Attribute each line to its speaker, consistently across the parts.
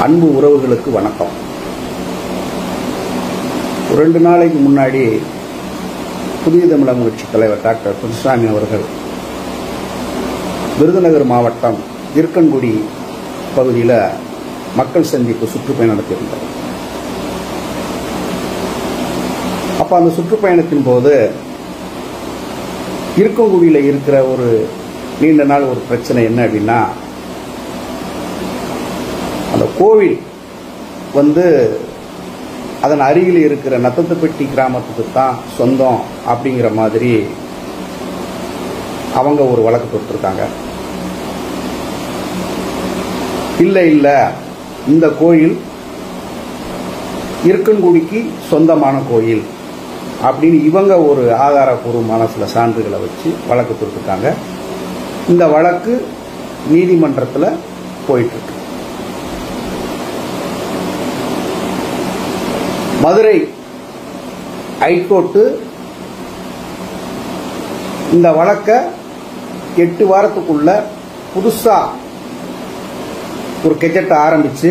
Speaker 1: அன்பு உறவுகளுக்கு வணக்கம். 2 நாளைக்கு முன்னாடி புதிய தமிழக கட்சி தலைவர் டாக்டர் குருசாமி அவர்கள் விருதுநகர் மாவட்டம் இருக்கன்குடி பகுதியில் மக்கள் சந்திப்பு சுற்றுப்பயணம் நடத்தியிருந்தார். அப்போ அந்த சுற்றுப்பயணத்தின் போது இருக்கன்குடியில் இருக்கிற ஒரு நீண்ட நாள் ஒரு பிரச்சனை என்ன அப்படின்னா, அந்த கோவில் அதன் அருகில் இருக்கிற நத்தத்துப்பட்டி கிராமத்துக்கு தான் சொந்தம் அப்படிங்கிற மாதிரி அவங்க ஒரு வழக்கு தொட்டிருக்காங்க. இல்லை இந்த கோயில் இருக்கன்குடிக்கு சொந்தமான கோயில் அப்படின்னு இவங்க ஒரு ஆதாரபூர்வமான சில சான்றுகளை வச்சு வழக்கு தொட்டிருக்காங்க. இந்த வழக்கு நீதிமன்றத்தில் போயிட்டு இருக்கு. மதுரை ஹைகோர்ட்டு இந்த வழக்கை 8 வாரத்துக்குள்ள புதுசா ஒரு கெஜெட்டை ஆரம்பிச்சு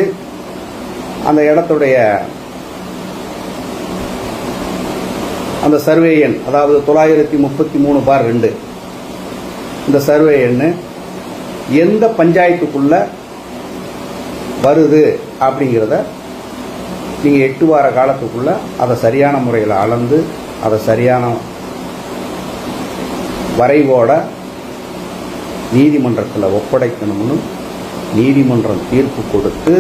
Speaker 1: அந்த இடத்துடைய அந்த சர்வே எண், அதாவது 933/2 இந்த சர்வே எண் எந்த பஞ்சாயத்துக்குள்ள வருது அப்படிங்கிறத நீங்க 8 வார காலத்துக்குள்ள அதை சரியான முறையில் அளந்து அதை சரியான வரைவோட நீதிமன்றத்தில் ஒப்படைக்கணும்னு நீதிமன்றம் தீர்ப்பு கொடுத்து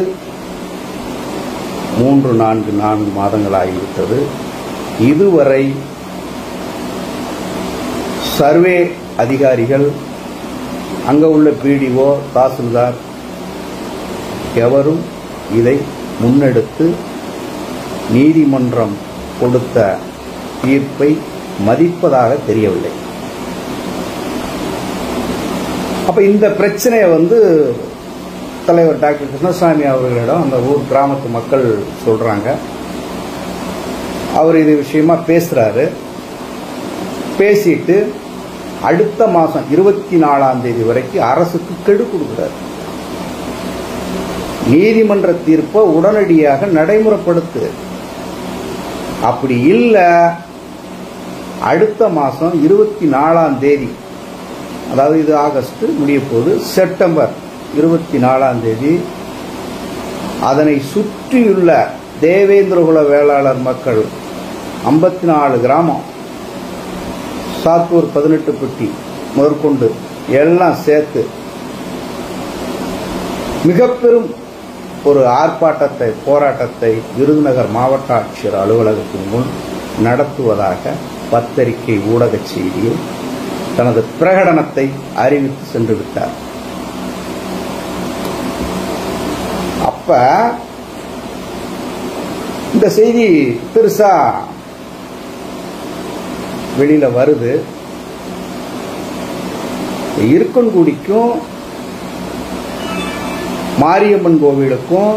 Speaker 1: 3-4 மாதங்களாகிவிட்டது. இதுவரை சர்வே அதிகாரிகள், அங்க உள்ள பிடிஓ, தாசில்தார் எவரும் இதை முன்னெடுத்து நீதிமன்றம் கொடுத்த தீர்ப்பை மதிப்பதாக தெரியவில்லை. அப்ப இந்த பிரச்சனையை தலைவர் டாக்டர் கிருஷ்ணசாமி அவர்களிடம் அந்த ஊர் கிராமத்து மக்கள் சொல்றாங்க. அவர் இது விஷயமா பேசுறாரு. பேசிட்டு அடுத்த மாசம் 24ஆம் தேதி வரைக்கும் அரசுக்கு கெடு கொடுக்கிறார். நீதிமன்ற தீர்ப்பை உடனடியாக நடைமுறைப்படுத்து, அப்படி இல்ல அடுத்த மாசம் 24ஆம் தேதி, அதாவது இது ஆகஸ்ட் முடிய போது, செப்டம்பர் 24ஆம் தேதி அதனை சுற்றியுள்ள தேவேந்திரகுல வேளாளர் மக்கள் 54 கிராமம், சாத்தூர் 18 பெட்டி முதற்கொண்டு எல்லாம் சேர்த்து மிக பெரும் ஒரு ஆர்ப்பாட்டத்தை, போராட்டத்தை விருதுநகர் மாவட்ட ஆட்சியர் அலுவலகத்தின் முன் நடத்துவதாக பத்திரிகை ஊடக செய்தியில் தனது பிரகடனத்தை அறிவித்து சென்று விட்டார். அப்ப இந்த செய்தி பெருசா வெளியில வருது. இருக்கன்குடிக்கும் மாரியம்மன் கோவிலுக்கும்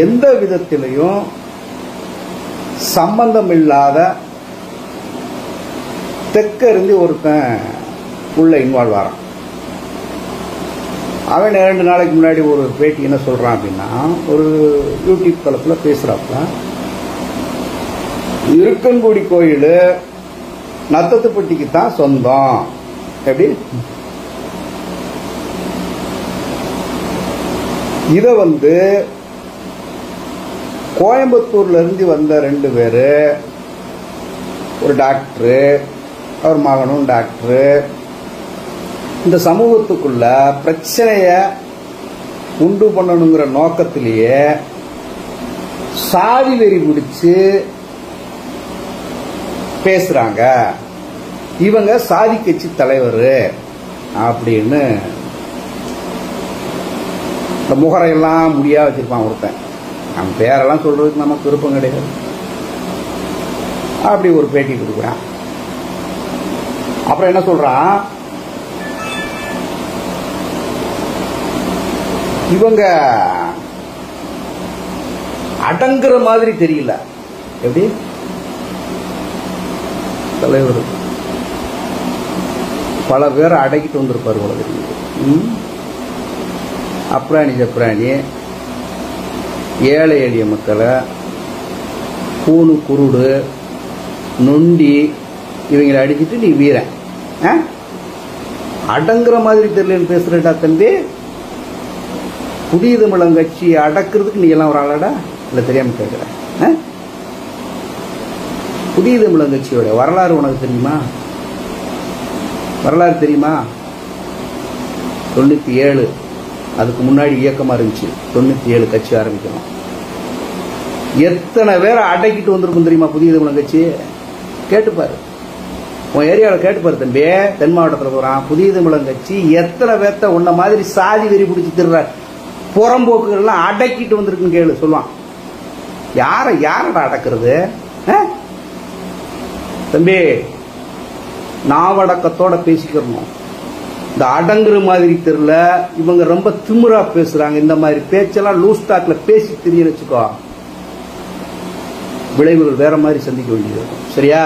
Speaker 1: எந்த விதத்திலையும் சம்பந்தம் இல்லாத தெற்க இருந்து ஒருத்தன் உள்ள இன்வால்வ் ஆறான். அவன் 2 நாளைக்கு முன்னாடி ஒரு பேட்டி என்ன சொல்றான் அப்படின்னா, ஒரு யூடியூப் தளத்தில் பேசுறாப்ல, இருக்கன்குடி கோயில் நத்தத்துப்பட்டிக்கு தான் சொந்தம். எப்படி இத கோயம்புத்தூர்ல இருந்து வந்த 2 பேரு, ஒரு டாக்டரு, அவர் மகனும் டாக்டரு, இந்த சமூகத்துக்குள்ள பிரச்சனைய உண்டு பண்ணணுங்கிற நோக்கத்திலேயே சாதி வெறி பிடிச்சு பேசுறாங்க. இவங்க சாதி கட்சி தலைவர் அப்படின்னு இந்த முகரையெல்லாம் முடியா வச்சிருப்பான் ஒருத்தன். நம்ம பேரெல்லாம் சொல்றதுக்கு நமக்கு விருப்பம் கிடையாது. அப்படி ஒரு பேட்டி கொடுக்குறான். அப்புறம் என்ன சொல்றான், இவங்க அடங்குற மாதிரி தெரியல. எப்படி தலைவர் பல பேரை அடக்கிட்டு வந்திருப்பார் போல தெரியுது. அப்ராணி ஜப்ராணி, ஏழை எளிய மக்களை, கூணு குருடு, நொண்டி இவங்களை அடிச்சுட்டு நீ வீரன் அடங்குற மாதிரி தெரியலன்னு பேசுறடா தம்பி. புதிய தமிழகம் கட்சி அடக்கிறதுக்கு நீ எல்லாம் ஒரு ஆளாடா? இல்லை தெரியாம கேட்குற. புதிய தமிழகம் கட்சியோட வரலாறு உனக்கு தெரியுமா? வரலாறு தெரியுமா? 97 அதுக்கு முன்னாடி இயக்கமா இருந்துச்சு. 97 கட்சி ஆரம்பிக்கணும். எத்தனை பேரை அடக்கிட்டு வந்திருக்கும் தெரியுமா புதிய தமிழகம் கட்சி? கேட்டுப்பாரு, உன் ஏரியாவில் கேட்டுப்பாரு தம்பி. தென் மாவட்டத்தில் போறான் புதிய தமிழகம் கட்சி எத்தனை பேர்த்த உன்ன மாதிரி சாதி வெறி பிடிச்சி திருற புறம்போக்குகள் எல்லாம் அடக்கிட்டு வந்திருக்குன்னு கேளு, சொல்லுவான். யாரடா அடக்கிறது தம்பி? நாவடக்கத்தோட பேசிக்கிறணும். இந்த அடங்குற மாதிரி தெரியல, இவங்க ரொம்ப திமிரா பேசுறாங்க. இந்த மாதிரி பேச்செல்லாம் லூஸ் டாக்ல பேசி தெரிய வச்சுக்கோ, விளைவுகள் வேற மாதிரி சந்திக்க வேண்டியது இருக்கும். சரியா?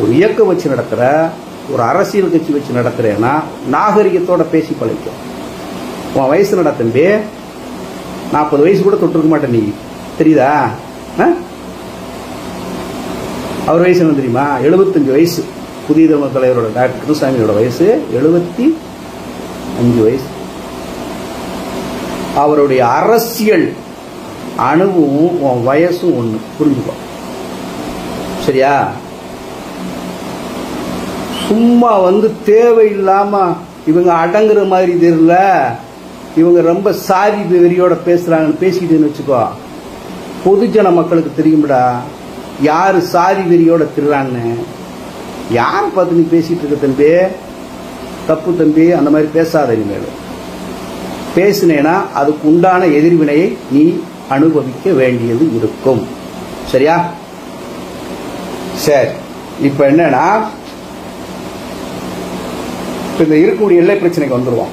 Speaker 1: ஒரு இயக்கம் வச்சு நடத்துற, ஒரு அரசியல் கட்சி வச்சு நடத்துறேன்னா நாகரிகத்தோட பேசி பழகிக்கும். உன் வயசு நட தம்பி, 40 வயசு கூட தொட்டிருக்க மாட்டேன் நீ, தெரியுதா? அவர் வயசு என்ன தெரியுமா? 75 வயசு. புதிய தமிழக தலைவரோட டாக்டர் கிருஷ்ணசாமியோட வயசு 75 வயசு. அவருடைய அரசியல் அனுபவம் உன் வயசும் ஒண்ணு, புரிஞ்சுக்கோ. சரியா? சும்மா தேவையில்லாம இவங்க அடங்குற மாதிரி தெரியல, இவங்க ரொம்ப சாதி வெறியோட பேசுறாங்கன்னு பேசிக்கிட்டுன்னு வச்சுக்கோ, பொதுஜன மக்களுக்கு தெரியும்டா யாரு சாதி வெறியோட திருறான்னு. யாரை பார்த்து நீ பேசிட்டு இருக்க தம்பி? தப்பு தம்பி, அந்த மாதிரி பேசாத. இனிமேல் பேசினேனா அதுக்கு உண்டான எதிர்வினையை நீ அனுபவிக்க வேண்டியது இருக்கும். சரியா? சரி, இப்ப என்னன்னா இந்த இருக்கக்கூடிய எல்லை பிரச்சனைக்கு வந்துருவோம்.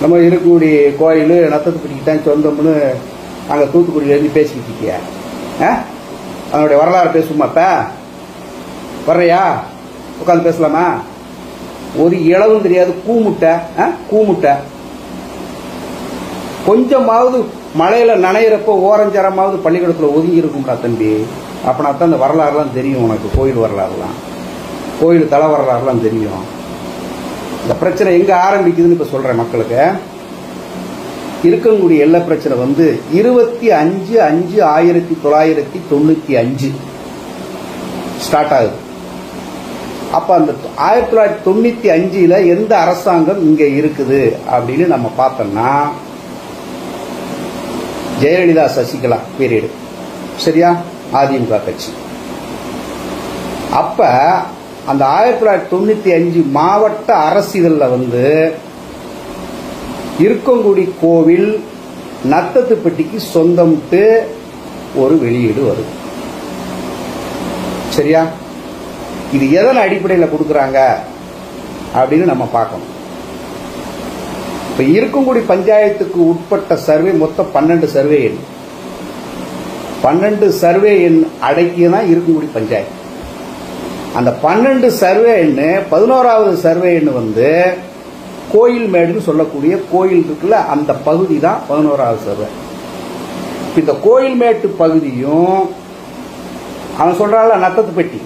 Speaker 1: நம்ம இருக்கக்கூடிய கோயில் நத்தத்துப்பட்டிக்கிட்டான் சொந்தம்னு அங்கே தூத்துக்குடியிலேருந்து பேசிக்கிட்டு இருக்கிய, அதனுடைய வரலாறு பேசுமா? இப்ப வர்றையா? உட்காந்து பேசலாமா? ஒரு இளவும் தெரியாது, கூமுட்டை. கொஞ்சமாவது மழையில நனையிறப்போ ஓரஞ்சரமாவது பள்ளிக்கூடத்தில் ஒதுங்கி இருக்கும்டா தம்பி. அப்பனா தான் இந்த வரலாறுலாம் தெரியும் உனக்கு. கோயில் வரலாறுலாம், கோயில் தலை வரலாறுலாம் தெரியும். இந்த பிரச்சனை எங்க ஆரம்பிக்குதுன்னு இப்ப சொல்றேன் மக்களுக்கு. இருக்கக்கூடிய எல்லை பிரச்சனை 25/5/1995 ஸ்டார்ட் ஆகுது. அப்ப அந்த 1995 எந்த அரசாங்கம் இங்க இருக்குது அப்படின்னு நம்ம பார்த்தோம்னா ஜெயலலிதா சசிகலா பீரியடு. சரியா? அதிமுக கட்சி. அப்ப அந்த 1995 மாவட்ட அரசியல்ல இருக்கங்குடி கோவில் நத்தத்துப்பட்டிக்கு சொந்தம்ட்டு ஒரு வெளியீடு வருது. சரியா? இது எதன் அடிப்படையில் கொடுக்கறாங்க அப்படின்னு நம்ம பார்க்கணும். இப்ப இருக்கங்குடி பஞ்சாயத்துக்கு உட்பட்ட சர்வே மொத்தம் 12 சர்வே எண். 12 சர்வே எண் அடக்கியதான் இருக்கங்குடி பஞ்சாயத்து. அந்த 12 சர்வே எண்ணு 11வது சர்வே எண்ணு கோயில் மேடுன்னு சொல்லக்கூடிய கோயில் இருக்குல்ல, அந்த பகுதி தான் 11வது சர்வே. இந்த கோயில் மேட்டு பகுதியும் அவன் சொல்றாள் நத்தத்துப்பட்டி,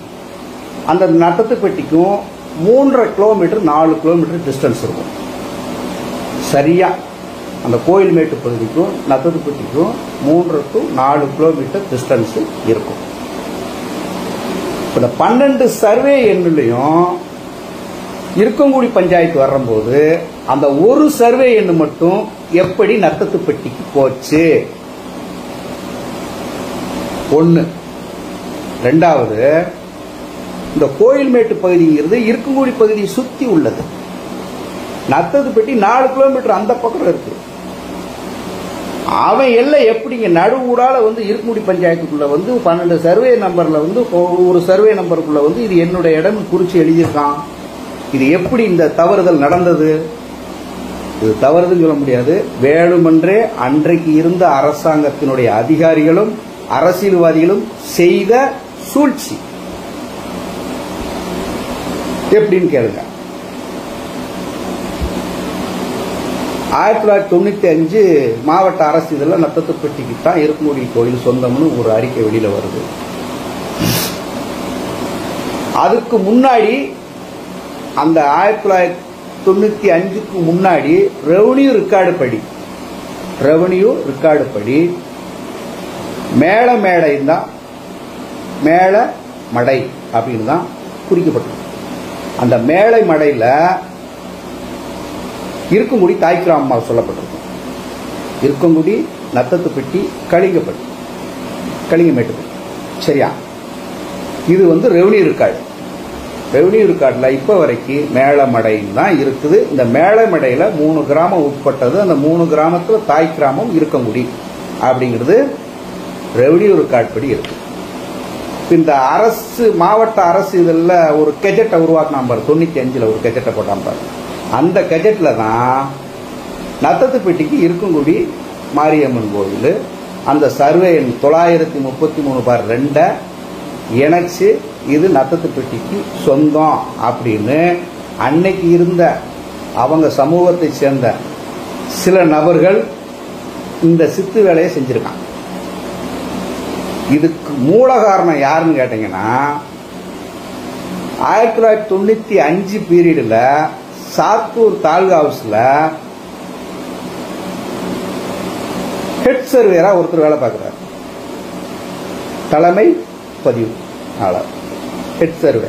Speaker 1: அந்த நத்தத்துப்பட்டிக்கும் 3.5 கிலோமீட்டர் 4 கிலோமீட்டர் டிஸ்டன்ஸ் இருக்கும். சரியா? அந்த கோயில் மேட்டு பகுதிக்கும் நத்தத்துப்பட்டிக்கும் 3 to 4 கிலோமீட்டர் டிஸ்டன்ஸ் இருக்கும். இந்த 12 சர்வே எண்ணுலையும் இருக்கங்குடி பஞ்சாயத்து வரும்போது அந்த ஒரு சர்வே எண்ணு மட்டும் எப்படி நத்தத்துப்பட்டிக்கு போச்சு? ஒன்னு. ரெண்டாவது, இந்த கோயில்மேட்டு பகுதிங்கிறது இருக்கங்குடி பகுதியை சுத்தி உள்ளது. நத்தத்துப்பட்டி 4 கிலோமீட்டர் அந்த பக்கம் இருக்கு. அவன் எல்லை எப்படிங்க நடுவூடால இருக்கங்குடி பஞ்சாயத்துக்குள்ள 12 சர்வே நம்பர்ல ஒரு சர்வே நம்பருக்குள்ள இது என்னுடைய இடம் குறிச்சு எழுதியிருக்கான். இது எப்படி இந்த தவறுதல் நடந்தது? இது தவறுதுன்னு சொல்ல முடியாது. வேணுமென்றே அன்றைக்கு இருந்த அரசாங்கத்தினுடைய அதிகாரிகளும் அரசியல்வாதிகளும் செய்த சூழ்ச்சி. எப்படின்னு கேளுங்க. 1995 மாவட்ட அரசு இதெல்லாம் நத்தத்துப்பட்டிக்கு தான் இருக்கங்குடி கோயில் சொந்தம்னு ஒரு அறிக்கை வெளியில வருது. அதுக்கு முன்னாடி அந்த 1995க்கு முன்னாடி ரெவன்யூ ரெக்கார்டு படி மேல மேடை தான் மேல மடை அப்படின்னு தான் குறிக்கப்பட்டது. அந்த மேலை மடையில இருக்கங்குடி தாய் கிராமமாக சொல்லப்பட்டிருக்கும். இருக்கங்குடி, நத்தத்துப்பட்டி, கலிங்கமேட்டுப்பட்டி. சரியா? இது ரெவன்யூ ரெக்கார்டுல இப்ப வரைக்கும் மேலமடைன்னு தான் இருக்குது. இந்த மேலமடையில 3 கிராமம் உட்பட்டது. அந்த 3 கிராமத்துல தாய் கிராமம் இருக்கங்குடி அப்படிங்கிறது ரெவன்யூ ரெக்கார்டு படி இருக்கு. இந்த அரசு, மாவட்ட அரசு இதில் ஒரு கெஜெட்டை உருவாக்கினா பாரு, 95ல் ஒரு கெஜெட்டை போட்டான் பாரு. அந்த கெஜெட்ல தான் நத்தத்துப்பட்டிக்கு இருக்கங்குடி மாரியம்மன் கோவில் அந்த சர்வே எண் 933/2 இணைச்சு இது நத்தத்துப்பட்டிக்கு சொந்தம் அப்படின்னு அன்னைக்கு இருந்த அவங்க சமூகத்தை சேர்ந்த சில நபர்கள் இந்த சித்து வேலையை செஞ்சிருக்காங்க. இதுக்கு மூல காரணம் யாருன்னு கேட்டீங்கன்னா 1995 பீரியட்ல சாத்தூர் தாலுகா ஹவுஸ்ல ஹெட் சர்வேரா ஒருத்தர் வேலை பார்க்கிறார். தலைமை பதிவு ஹெட் சர்வே.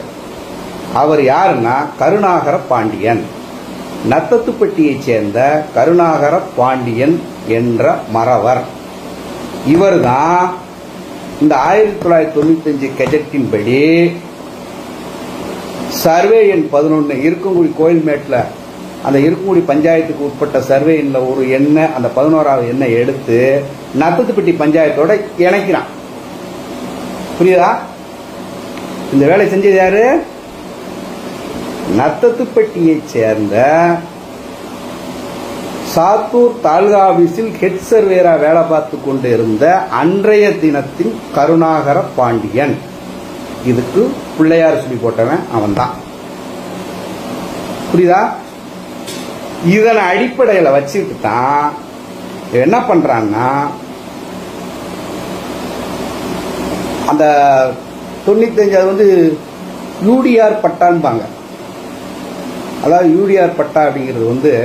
Speaker 1: அவர் யாருன்னா கருணாகர பாண்டியன். நத்தத்துப்பட்டியை சேர்ந்த கருணாகர பாண்டியன் என்ற மறவர். இவர் தான் இந்த 1995 கெஜெட்டின் படி சர்வே எண் 11 இருக்கங்குடி கோயில்மேட்ல அந்த இருக்கங்குடி பஞ்சாயத்துக்கு உட்பட்ட சர்வே எண்ல ஒரு எண்ணை, அந்த 11வது எண்ணை எடுத்து நத்தத்துப்பட்டி பஞ்சாயத்தோட இணைக்கிறான். புரியுதா? இந்த வேலை செஞ்சது யாரு? நத்தத்துப்பட்டியை சேர்ந்த சாத்தூர் தாலுகா ஆபீஸில் ஹெட் சர்வேரா வேலை பார்த்து கொண்டு இருந்த அன்றைய தினத்தின் கருணாகர பாண்டியன். இதுக்கு பிள்ளையார் சொல்லி போட்டவன் அவன் தான். புரியுதா? இதன் அடிப்படையில் வச்சுட்டு தான் என்ன பண்றான்னா அந்த 95 யூடிஆர் பட்டான்பாங்க. அதாவது யூடிஆர் பட்டா அப்படிங்கிறது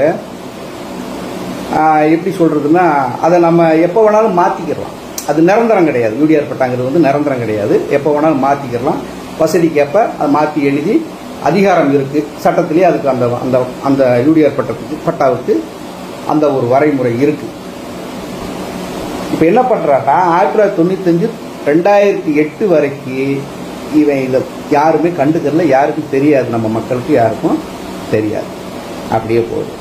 Speaker 1: எப்படி சொல்றதுன்னா அதை நம்ம எப்போ வேணாலும் மாத்திக்கிறலாம். அது நிரந்தரம் கிடையாது. யூடிஆர் பட்டாங்கிறது நிரந்தரம் கிடையாது. எப்போ வேணாலும் மாத்திக்கிறலாம். வசதிக்கேற்ப அதை மாற்றி எழுதி அதிகாரம் இருக்கு சட்டத்திலேயே. அதுக்கு அந்த அந்த அந்த யூடிஆர் பட்டாவுக்கு அந்த ஒரு வரைமுறை இருக்கு. இப்ப என்ன பண்றாட்டா 1995 2008 வரைக்கும் இவன் இதை யாருமே கண்டுக்கல, யாருக்கும் தெரியாது, நம்ம மக்களுக்கு யாருக்கும் தெரியாது. அப்படியே போகுது.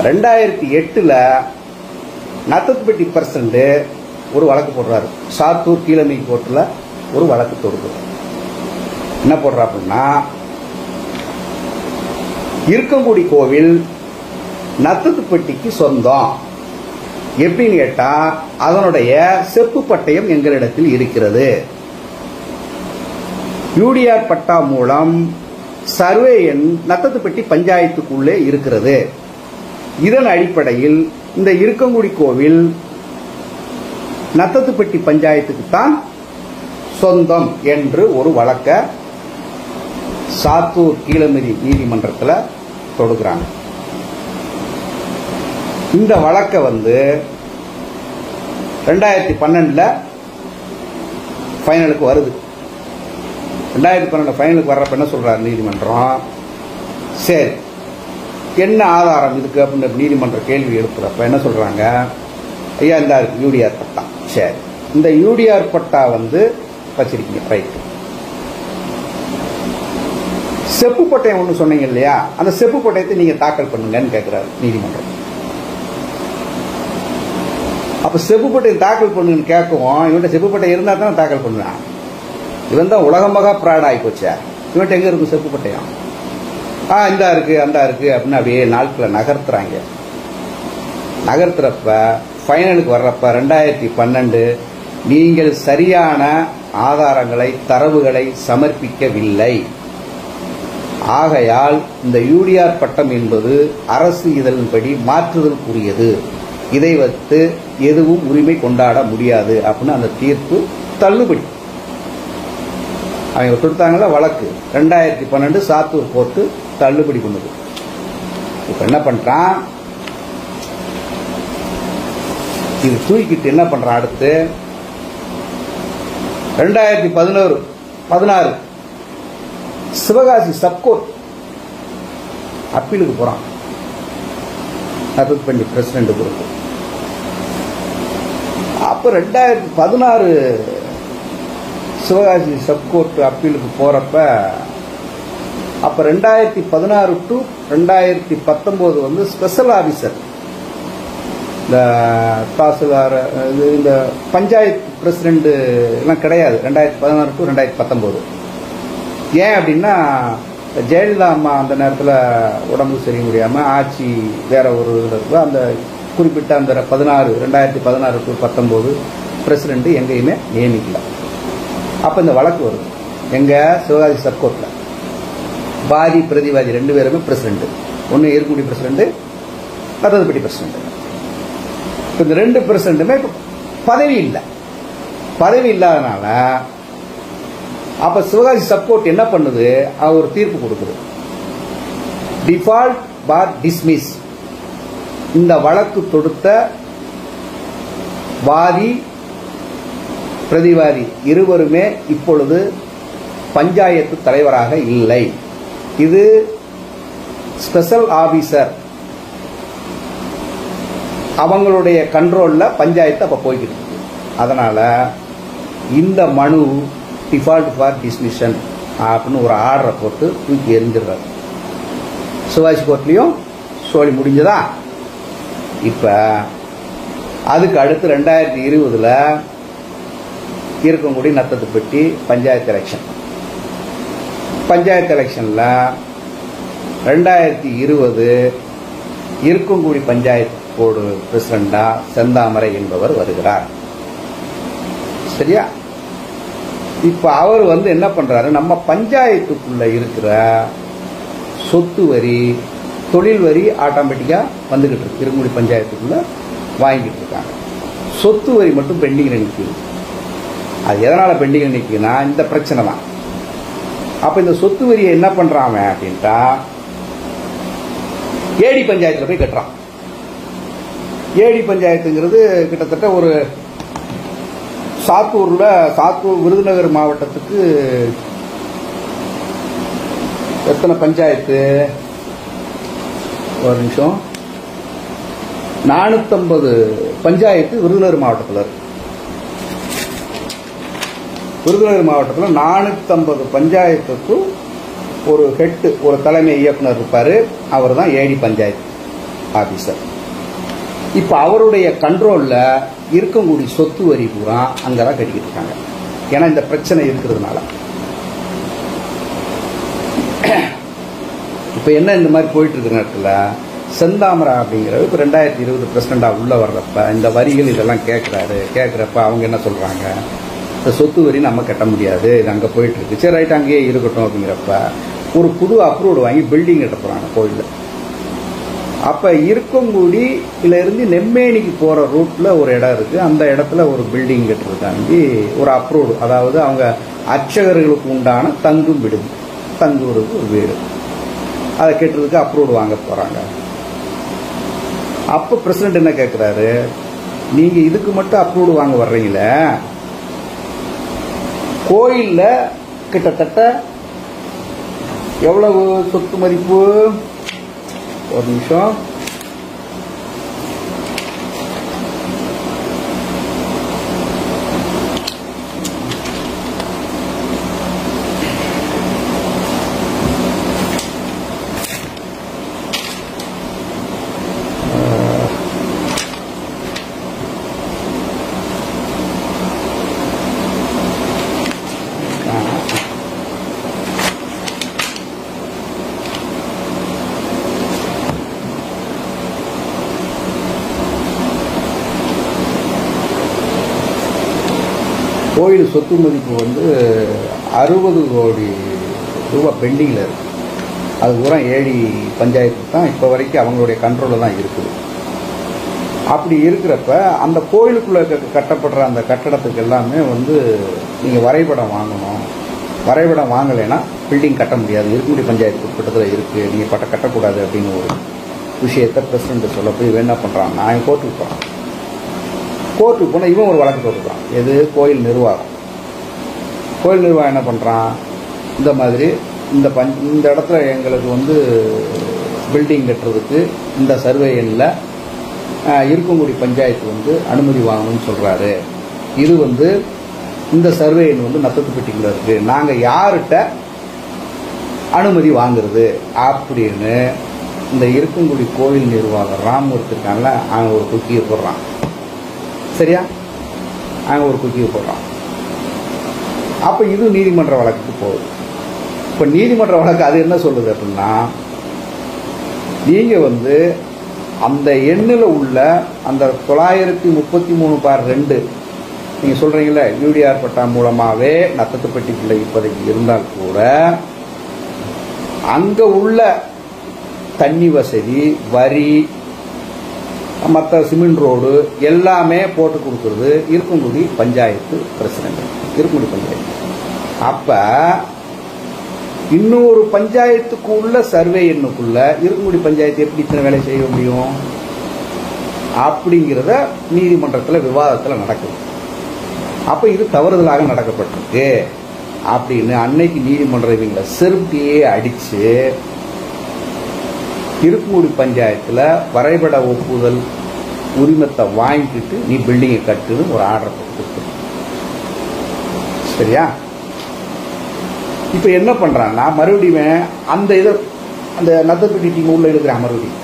Speaker 1: 2008ல் நத்தத்துப்பட்டி பர்சன்ட் ஒரு வழக்கு போடுறாரு. சாத்தூர் கீழமை கோர்ட்டில் ஒரு வழக்கு தொடுக்கிறார். என்ன போடுறா அப்படின்னா இருக்கங்குடி கோவில் நத்தத்துப்பட்டிக்கு சொந்தம். எப்படின்னு கேட்டா அதனுடைய செப்பு பட்டயம் எங்களிடத்தில் இருக்கிறது. யூடிஆர் பட்டா மூலம் சர்வே எண் நத்தத்துப்பட்டி பஞ்சாயத்துக்குள்ளே இருக்கிறது. இதன் அடிப்படையில் இந்த இருக்கங்குடி கோவில் நத்தத்துப்பட்டி பஞ்சாயத்துக்கு தான் சொந்தம் என்று ஒரு வழக்க சாத்தூர் கீழமதி நீதிமன்றத்தில் தொடுக்கிறாங்க. இந்த வழக்க 2012 ஃபைனலுக்கு வருது. 2012 ஃபைனலுக்கு வர்றப்ப என்ன சொல்றாரு நீதிமன்றம்? சரி, என்ன ஆதாரம் இதுக்கு அப்படின்னு நீதிமன்ற கேள்வி எழுப்புறப்ப என்ன சொல்றாங்க? ஐயா இந்த யூடிஆர் பட்டா. சரி, இந்த யூடிஆர் பட்டா வச்சிருக்கீங்க, ரைட். செப்பு பட்டயம் ஒன்று சொன்னீங்க இல்லையா, அந்த செப்பு பட்டயத்தை நீங்க தாக்கல் பண்ணுங்கன்னு கேட்கிறாரு நீதிமன்றம். அப்ப செப்பு பட்டயம் தாக்கல் பண்ணுங்கன்னு கேட்கவும் இவன்ட்ட செப்பு பட்டயம் இருந்தா தான் தாக்கல் பண்ணுவேன். இவன் தான் உலகமாக பிராட் ஆகி போச்சா. இவன்ட்ட எங்க இருக்கும் செப்பு பட்டயம்? இந்த இருக்கு அந்த இருக்கு அப்படின்னு அப்படியே நாட்களை நகர்த்துறாங்க. நகர்த்துறப்ப ஃபைனலுக்கு வர்றப்ப 2012 நீங்கள் சரியான ஆதாரங்களை, தரவுகளை சமர்ப்பிக்கவில்லை. ஆகையால் இந்த யூடிஆர் பட்டம் என்பது அரசு இதழின்படி மாற்றுதலுக்குரியது, இதை வைத்து எதுவும் உரிமை கொண்டாட முடியாது அப்படின்னு அந்த தீர்ப்பு தள்ளுபடி. அவங்க கொடுத்தாங்கள வழக்கு 2012 சாத்தூர் கோர்ட்டு தள்ளுபடி பண்ணுது. இப்ப என்ன பண்றான், இது தூக்கிட்டு என்ன பண்றான், அடுத்து 2016 சிவகாசி சப்கோர்ட் அப்பீலுக்கு போறான். பண்ணி பிரசிடண்ட் பொறுப்பு. அப்ப 2016 சிவகாசி சப்கோர்ட் அப்பீலுக்கு போறப்ப அப்ப 2016 டு 2019 வந்து ஸ்பெஷல் ஆபீசர் இந்த தாசில்தார் இந்த பஞ்சாயத்து பிரசிடண்ட் எல்லாம் கிடையாது 2016 டு 2019. ஏன் அப்படின்னா ஜெயலலிதா அம்மா அந்த நேரத்தில் உடம்பு சரி முடியாம ஆட்சி வேற ஒரு இதில் இருக்கு. அந்த குறிப்பிட்ட அந்த 2016 டு 2019 பிரசிடண்ட் எங்கேயுமே நியமிக்கல. அப்ப இந்த வழக்கு வருது எங்க சிவகாசி சப்கோர்ட்ல. வாதி பிரதிவாதி 2 பேருமே பிரசிடண்ட், ஒன்னு ஏற்குடி பிரசிடண்ட், கததுப்பட்டி பிரசிடண்ட். இந்த 2 பிரசிடண்ட்டுமே பதவி இல்லை. பதவி இல்லாதனால அப்ப சிவகாசி சப்கோர்ட் என்ன பண்ணுது, ஒரு தீர்ப்பு கொடுக்குது, டிஃபால்ட் பார் டிஸ்மிஸ். இந்த வழக்கு தொடுத்த வாதி பிரதிவாதி இருவருமே இப்பொழுது பஞ்சாயத்து தலைவராக இல்லை. இது ஸ்பெஷல் ஆபீசர் அவங்களுடைய கண்ட்ரோல்ல பஞ்சாயத்து அப்ப போய்கிட்டு இருக்கு. அதனால இந்த மனு டிஃபால்ட் ஃபார் டிஸ்மிஷன் அப்படின்னு ஒரு ஆர்டரை போட்டு தூக்கி எறிஞ்சிடுறாரு. சிவாஜி கோர்ட்லயும் சோழி முடிஞ்சதா. இப்ப அதுக்கு அடுத்து 2020 இருக்கங்குடி நத்தத்துப்பட்டி பஞ்சாயத்து எலெக்ஷன். பஞ்சாயத்து எலெக்ஷன்ல 2020 இருக்கங்குடி பஞ்சாயத்து போர்டு பிரசிடண்டா செந்தாமரை என்பவர் வருகிறார். சரியா? இப்ப அவர் வந்து என்ன பண்றாரு, நம்ம பஞ்சாயத்துக்குள்ள இருக்கிற சொத்து வரி, தொழில் வரி ஆட்டோமேட்டிக்கா வந்துகிட்டு இருக்கு. இருக்கங்குடி பஞ்சாயத்துக்குள்ள வாங்கிட்டு இருக்காங்க. சொத்து வரி மட்டும் பெண்டிங் நிற்குது. அது எதனால பெண்டிங் நிற்குதுன்னா இந்த பிரச்சனை தான். அப்ப இந்த சொத்து வரியை என்ன பண்றான் அப்படின்ட்டா ஏடி பஞ்சாயத்துல போய் கட்டுறான். ஏடி பஞ்சாயத்துங்கிறது கிட்டத்தட்ட ஒரு சாத்தூர் விருதுநகர் மாவட்டத்துக்கு எத்தனை பஞ்சாயத்து, ஒரு நிமிஷம், 450 பஞ்சாயத்து விருதுநகர் மாவட்டத்தில் இருக்கு. விருதுநகர் மாவட்டத்தில் 450 பஞ்சாயத்துக்கும் ஒரு ஹெட், ஒரு தலைமை இயக்குனர் இருப்பாரு. அவர் தான் ஏடி பஞ்சாயத்து ஆபீசர். இப்ப அவருடைய கண்ட்ரோல்ல இருக்கங்குடி சொத்து வரி பூரா அங்கதான் கட்டிக்கிட்டு இருக்காங்க. ஏன்னா இந்த பிரச்சனை இருக்கிறதுனால. இப்ப என்ன இந்த மாதிரி போயிட்டு இருக்கிற நேரத்தில் செந்தாமரை அப்படிங்கிறது இப்ப 2020 பிரசிடண்டா உள்ள வர்றப்ப இந்த வரிகள் இதெல்லாம் கேட்கிறப்ப அவங்க என்ன சொல்றாங்க, இந்த சொத்து வரி நம்ம கட்ட முடியாது, இது அங்க போயிட்டு இருக்கு, சரி ரைட் அங்கேயே இருக்கட்டும் அப்படிங்கிறப்ப ஒரு புது அப்ரூவல் வாங்கி பில்டிங் கட்ட போறாங்க கோயில்ல. அப்ப இருக்கங்குடியில இருந்து நெம்மேனிக்கு போற ரூட்ல ஒரு இடம் இருக்கு. அந்த இடத்துல ஒரு பில்டிங் கட்டுறதுக்காண்டி ஒரு அப்ரூவல், அதாவது அவங்க அர்ச்சகர்களுக்கு உண்டான தங்கும் விடுதி, தங்குறதுக்கு ஒரு வீடு, அதை கட்டுறதுக்கு அப்ரூவல் வாங்க போறாங்க. அப்ப பிரசிடண்ட் என்ன கேட்கிறாரு, நீங்க இதுக்கு மட்டும் அப்ரூவல் வாங்க வர்றீங்களே, கோயில்ல கிட்டத்தட்ட எவ்வளவு சொத்து மதிப்பு, ஒரு நிமிஷம், கோயில் சொத்து மதிப்பு வந்து 60 கோடி ரூபாய் பெண்டிங்ல இருக்கு. அது பூரா ஏழி பஞ்சாயத்து தான் இப்போ வரைக்கும் அவங்களுடைய கண்ட்ரோலில் தான் இருக்குது. அப்படி இருக்கிறப்ப அந்த கோயிலுக்குள்ளே கட்டப்படுற அந்த கட்டடத்துக்கு எல்லாமே நீங்கள் வரைபடம் வாங்கணும். வரைபடம் வாங்கலைன்னா பில்டிங் கட்ட முடியாது. இருக்கக்கூடிய பஞ்சாயத்து உட்பட்டத்தில் இருக்குது, நீங்கள் கட்டக்கூடாது அப்படின்னு ஒரு விஷயத்தை பிரசிடென்ட் சொல்ல போய் இவன் என்ன பண்ணுறான், நான் கோர்ட்டுக்கு போகிறான். கோர்ட்டுக்கு போனால் இவன் ஒரு வழக்கு போட்டுக்கிறான். எது? கோயில் நிர்வாகம். கோயில் நிர்வாகம் என்ன பண்ணுறான், இந்த மாதிரி இந்த இடத்துல எங்களுக்கு பில்டிங் கட்டுறதுக்கு இந்த சர்வே எண்ணில் இருக்கங்குடி பஞ்சாயத்து அனுமதி வாங்கணும்னு சொல்கிறாரு. இது இந்த சர்வே எண் நத்தத்துப்பட்டிக்குள்ள இருக்கு, நாங்கள் யார்கிட்ட அனுமதி வாங்குறது அப்படின்னு இந்த இருக்கங்குடி கோயில் நிர்வாகம் ராமூர்த்தி இருக்கான்ல, அவங்க ஒரு குக்கியை போடுறான். சரியா? அவங்க ஒரு குக்கியை போடுறான். அப்போ இது நீதிமன்ற வழக்குக்கு போகுது. இப்போ நீதிமன்ற வழக்கு அது என்ன சொல்லுது அப்படின்னா, நீங்கள் அந்த எண்ணில் உள்ள அந்த 933/2 நீங்கள் சொல்கிறீங்களே யூடிஆர் பட்டா மூலமாகவே நத்தத்துப்பட்டிக்குள்ள இப்போதைக்கு இருந்தால் கூட அங்கே உள்ள தண்ணி வசதி, வரி, மற்ற சிமெண்ட் ரோடு எல்லாமே போட்டு கொடுக்குறது இருக்கங்குடி பஞ்சாயத்து பிரசிடென்ட், இருக்கங்குடி பஞ்சாயத்து. அப்போ இன்னொரு பஞ்சாயத்துக்கு உள்ள சர்வே எண்ணுக்குள்ள இருக்கங்குடி பஞ்சாயத்து எப்படி இத்தனை வேலை செய்ய முடியும் அப்படிங்கிறத நீதிமன்றத்தில் விவாதத்தில் நடக்குது. அப்போ இது தவறுதலாக நடக்கப்பட்டிருக்கு அப்படின்னு அன்னைக்கு நீதிமன்றம் இவங்களை செருப்பியே அடித்து இருக்கங்குடி பஞ்சாயத்தில் வரைபட ஒப்புதல் உரிமத்தை வாங்கிக்கிட்டு நீ பில்டிங்கை கட்டுன்னு ஒரு ஆர்டர் கொடுத்து. சரியா? இப்போ என்ன பண்ணுறான்னா மறுபடியும் அந்த நத்தத்துப்பட்டி டீம் உள்ள இருக்கிற மறுபடியும்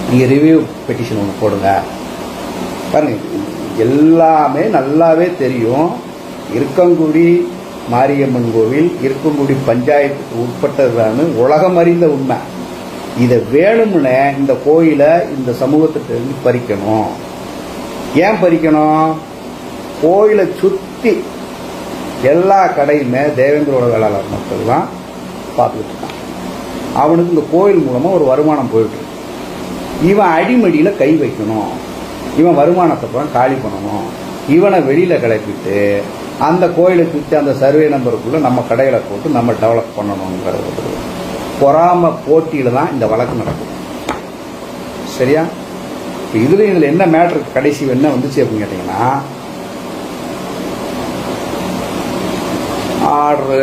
Speaker 1: நீங்கள் ரிவ்யூ பெட்டிஷன் ஒன்று போடுங்க. பாருங்க, எல்லாமே நல்லாவே தெரியும். இருக்கங்குடி மாரியம்மன் கோவில் இருக்கங்குடி பஞ்சாயத்துக்கு உட்பட்டதுன்னு உலகம் அறிந்த உண்மை. இதை வேணும்னு இந்த கோயிலை இந்த சமூகத்திட்ட பறிக்கணும். ஏன் பறிக்கணும்? கோயிலை சுற்றி எல்லா கடையுமே தேவேந்திரோட வேளாளர் மக்கள் தான் பார்த்துக்கிட்டு இருக்கான். அவனுக்கு இந்த கோயில் மூலமாக ஒரு வருமானம் போயிட்டு இருக்கு. இவன் அடிமடியில் கை வைக்கணும், இவன் வருமானத்தை காலி பண்ணணும், இவனை வெளியில் கிளப்பிட்டு அந்த கோயிலுக்கு விட்டு அந்த சர்வே நம்பருக்குள்ளே நம்ம கடைகளை போட்டு நம்ம டெவலப் பண்ணணுங்கிற ஒரு பொறாம போட்டியில் தான் இந்த வழக்கு நடக்கும். சரியா? இப்போ இதில் என்ன மேட்ரு கடைசி என்ன வந்துச்சு அப்படின்னு கேட்டிங்கன்னா, ஆர்டரு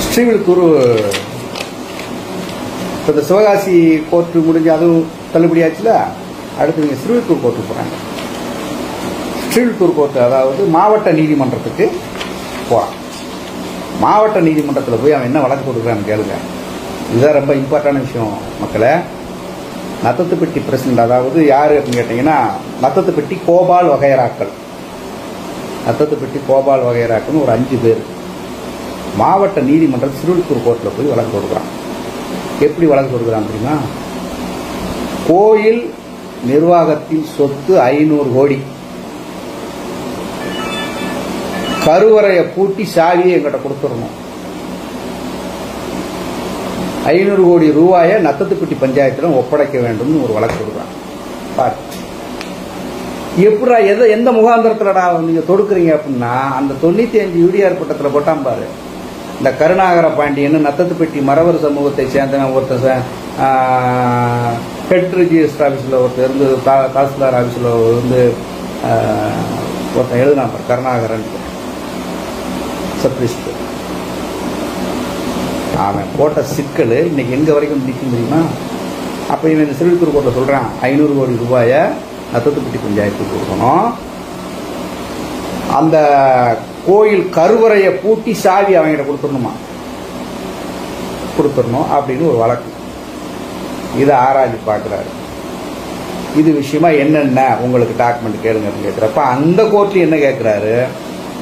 Speaker 1: ஸ்ரீவில்லிபுத்தூர் இந்த சிவகாசி கோர்ட்டு முடிஞ்சு அதுவும் தள்ளுபடியாச்சுல. அடுத்து நீங்கள் ஸ்ரீவில்லிபுத்தூர் கோர்ட்டுக்கு போகிறாங்க. ஸ்ரீவில்லிபுத்தூர் கோர்ட்டு அதாவது மாவட்ட நீதிமன்றத்துக்கு போகிறான். மாவட்ட நீதிமன்றத்தில் போய் அவன் என்ன வழக்கு கொடுக்குறான்னு கேளுங்க. இதுதான் ரொம்ப இம்பார்ட்டான விஷயம் மக்களே. நத்தத்துப்பட்டி பிரசிடென்ட் அதாவது யார் அப்படின்னு கேட்டிங்கன்னா, நத்தத்துப்பட்டி கோபால் வகையராக்கள், நத்தத்துப்பட்டி கோபால் வகையராக்குன்னு ஒரு 5 பேர் மாவட்ட நீதிமன்றம் ஸ்ரீவில்லிபுத்தூர் கோர்ட்டில் போய் வழக்கு கொடுக்குறான். எப்படி வழக்கு கொடுக்குறான் அப்படின்னா, கோயில் நிர்வாகத்தின் சொத்து 500 கோடி, கருவறையை பூட்டி சாவியை எங்கிட்ட கொடுத்துடணும். 500 கோடி ரூபாயை நத்தத்துப்பட்டி பஞ்சாயத்தில் ஒப்படைக்க வேண்டும்னு ஒரு வழக்கு கொடுக்குறான். பாரு எப்படா எந்த முகாந்திரத்திலடா நீங்கள் தொடுக்குறீங்க அப்படின்னா, அந்த 95 யூடிஆர் பட்டத்தில் போட்டான் பாரு. இந்த கருணாகர பாண்டியன் நத்தத்துப்பட்டி மறவர் சமூகத்தை சேர்ந்தவன் ஒருத்தர் ஹெட் ரிஜிஸ்டர் ஆஃபீஸில் ஒருத்தர் இருந்து தாசில்தார் ஆஃபீஸில் ஒருத்தன் எழுதினான் பாரு, கருணாகரன் சப்ரிஸ்டர். அவன் போட்ட சிக்கல் இன்னைக்கு எங்கே வரைக்கும் நிற்கும் தெரியுமா? அப்போ இவன் இந்த ஸ்ரீவில்லிபுத்தூர் கோர்ட்டில் சொல்கிறான், 500 கோடி ரூபாயை நத்தத்துப்பட்டி பஞ்சாயத்துக்கு கொடுக்கணும், அந்த கோயில் கருவறையை பூட்டி சாவி அவங்கிட்ட கொடுத்துடணும் அப்படின்னு ஒரு வழக்கு. இதை ஆராய்ச்சி பார்க்குறாரு. இது விஷயமா என்னென்ன உங்களுக்கு டாக்குமெண்ட் கேளுங்க அப்படின்னு கேட்குறப்ப அந்த கோர்ட்லேயும் என்ன கேட்குறாரு,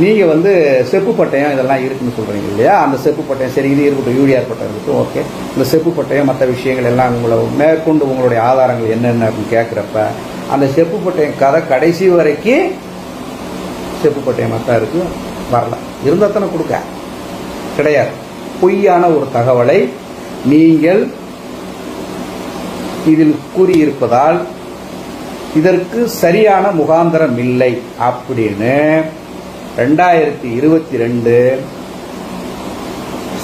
Speaker 1: நீங்கள் செப்பு பட்டயம் இதெல்லாம் இருக்குன்னு சொல்கிறீங்க இல்லையா, அந்த செப்பு பட்டயம் சரி இது இருக்கட்டும், யூடிஆர் பட்டம் இருக்கட்டும், ஓகே, இந்த செப்பு பட்டயம் மற்ற விஷயங்கள் எல்லாம் உங்களை மேற்கொண்டு உங்களுடைய ஆதாரங்கள் என்னென்ன அப்படின்னு கேட்குறப்ப அந்த செப்பு பட்டயம் கடைசி வரைக்கும் செப்பு பட்டயமாக தான் இருக்கு, வரல. இருந்தால் தானே கொடுக்க. கிடையாது. பொய்யான ஒரு தகவலை நீங்கள் இதில் கூறியிருப்பதால் இதற்கு சரியான முகாந்திரம் இல்லை அப்படின்னு 2022